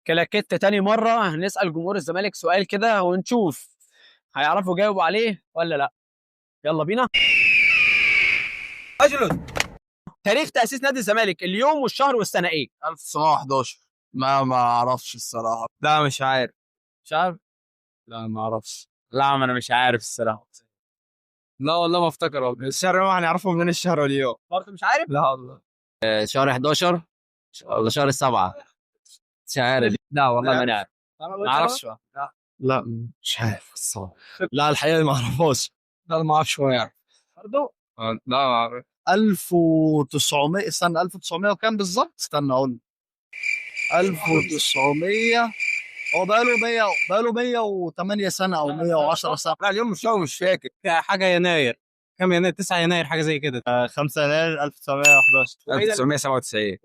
كلاكيت تاني مرة هنسأل جمهور الزمالك سؤال كده ونشوف هيعرفوا يجاوبوا عليه ولا لا. يلا بينا. أجلد. تاريخ تأسيس نادي الزمالك اليوم والشهر والسنة ايه؟ 1911. ما اعرفش الصراحه. لا مش عارف. مش عارف. لا ما اعرفش. لا ما انا مش عارف الصراحة. لا والله ما افتكر والله. الشهر ما هنعرفه منين الشهر واليوم؟ برضه مش عارف؟ لا والله. شهر 11 ولا شهر 7؟ مش عارف. لا والله ما نعرف. ما اعرفش. لا مش عارف الصراحه. لا الحقيقه ما اعرفوش. لا ما اعرفش هو يعرف. برضه لا ما اعرف. 1900 استنى 1900 وكام بالظبط؟ استنى اقول 1900. هو بقاله 108 سنه او 110 سنه. لا اليوم مش فاكر حاجة يناير. كام يناير؟ 9 يناير حاجة زي كده. 5 يناير 1911. 1997.